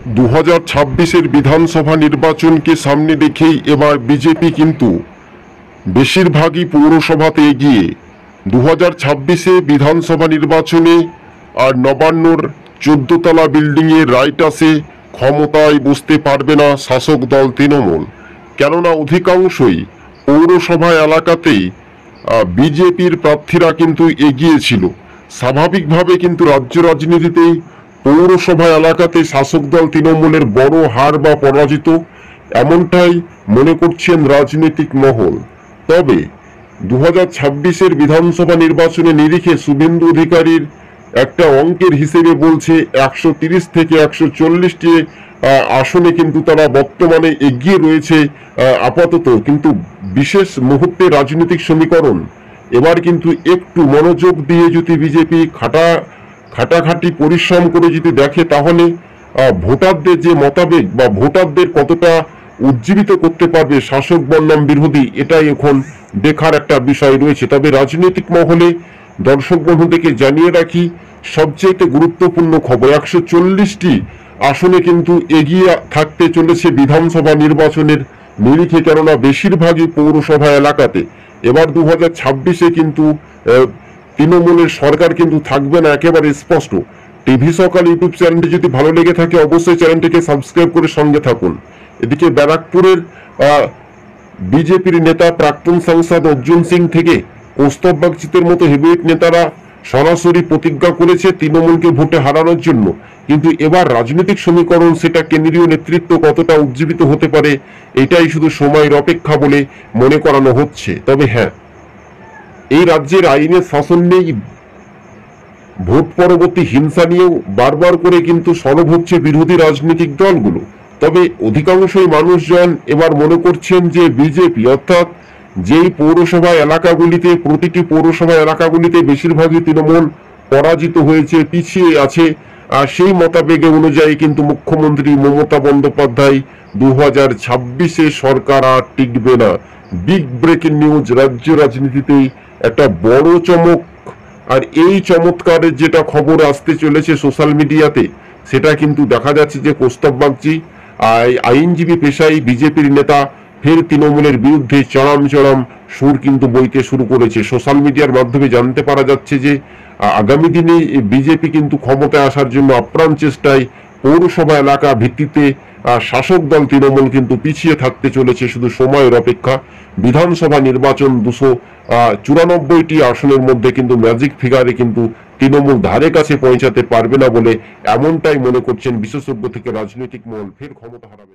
2026-এর বিধানসভা নির্বাচনকে সামনে রেখেই এবার বিজেপি কিন্তু বেশিরভাগই পৌরসভাতে এগিয়ে। 2026-এ বিধানসভা নির্বাচনে আর নবান্নর 14 তলা বিল্ডিংয়ে রাইট আসে ক্ষমতায় বসতে পারবে না শাসক দল তৃণমূল, কেননা অধিকাংশই পৌরসভা এলাকাতেই বিজেপির প্রার্থীরা কিন্তু এগিয়ে ছিল। স্বাভাবিকভাবে কিন্তু রাজ্য রাজনীতিতেই পৌরসভা এলাকাতে শাসক দল তৃণমূলের বড় হার বা পরাজিত, এমনটাই মনে করছেন রাজনৈতিক মহল। তবে 2026-এর বিধানসভা নির্বাচনে নিরিখে শুভেন্দু অধিকারীর একটা অঙ্কের হিসেবে বলছে 130 থেকে 140টি আসনে কিন্তু তারা বর্তমানে এগিয়ে রয়েছে আপাতত। কিন্তু বিশেষ মুহূর্তে রাজনৈতিক সমীকরণ এবার কিন্তু একটু মনোযোগ দিয়ে যদি বিজেপি খাটাখাটি পরিশ্রম করে যদি দেখে, তাহলে ভোটারদের যে মতাবেগ বা ভোটারদের কতটা উজ্জীবিত করতে পারবে শাসক বনাম বিরোধী, এটাই এখন দেখার একটা বিষয় রয়েছে। তবে রাজনৈতিক মহলে দর্শক বন্ধুদেরকে জানিয়ে রাখি, সবচেয়ে গুরুত্বপূর্ণ খবর, 140টি আসনে কিন্তু এগিয়ে থাকতে চলেছে বিধানসভা নির্বাচনের নিরিখে, কেননা বেশিরভাগই পৌরসভা এলাকাতে। এবার 2026-এ কিন্তু তৃণমূলের সরকার কিন্তু থাকবে না, একেবারে স্পষ্ট। টিভি সকাল ইউটিউব চ্যানেলটি যদি ভালো লেগে থাকে অবশ্যই চ্যানেলটিকে সাবস্ক্রাইব করে সঙ্গে থাকুন। এদিকে ব্যারাকপুরের বিজেপির নেতা প্রাক্তন সাংসদ অর্জুন সিং থেকে কৌস্তব বাগচিতের মতো হেভিওয়েট নেতারা সরাসরি প্রতিজ্ঞা করেছে তৃণমূলকে ভোটে হারানোর জন্য। কিন্তু এবার রাজনৈতিক সমীকরণ, সেটা কেন্দ্রীয় নেতৃত্ব কতটা উজ্জীবিত হতে পারে, এটাই শুধু সময়ের অপেক্ষা বলে মনে করানো হচ্ছে। তবে হ্যাঁ, এই রাজ্যের আইনের শাসন নেই, ভোট পরবর্তী হিংসা নিয়েও বারবার করে কিন্তু সরব হচ্ছে বিরোধী রাজনৈতিক দলগুলো। তবে অধিকাংশই মানুষজন এবার মনে করছেন যে বিজেপি, অর্থাৎ যেই পৌরসভা এলাকাগুলিতে, প্রতিটি পৌরসভা এলাকাগুলিতে বেশিরভাগই তৃণমূল পরাজিত হয়েছে, পিছিয়ে আছে, আর সেই মতাবেগে অনুযায়ী কিন্তু মুখ্যমন্ত্রী মমতা বন্দ্যোপাধ্যায় 2026-এ সরকার আর টিকবে না। বিগ ব্রেকিং নিউজ, রাজ্য রাজনীতিতেই একটা বড় চমক। আর এই চমৎকারের যেটা খবর আসতে চলেছে সোশ্যাল মিডিয়াতে, সেটা কিন্তু দেখা যাচ্ছে যে কৌস্তব বাগচি আইনজীবী পেশায় বিজেপির নেতা ফের তৃণমূলের বিরুদ্ধে চরম সুর কিন্তু বইতে শুরু করেছে। সোশ্যাল মিডিয়ার মাধ্যমে জানতে পারা যাচ্ছে যে আগামী দিনে বিজেপি কিন্তু ক্ষমতায় আসার জন্য আপ্রাণ চেষ্টায় পৌরসভা এলাকা ভিত্তিতে শাসক দল তৃণমূল কিন্তু পিছিয়ে থাকতে চলেছে, শুধু সময়ের অপেক্ষা। বিধানসভা নির্বাচন 294টি আসনের মধ্যে কিন্তু ম্যাজিক ফিগারে কিন্তু তৃণমূল ধারে কাছে পৌঁছাতে পারবে না বলে এমনটাই মনে করছেন বিশেষজ্ঞ থেকে রাজনৈতিক মহল, ফের ক্ষমতা হারাবে।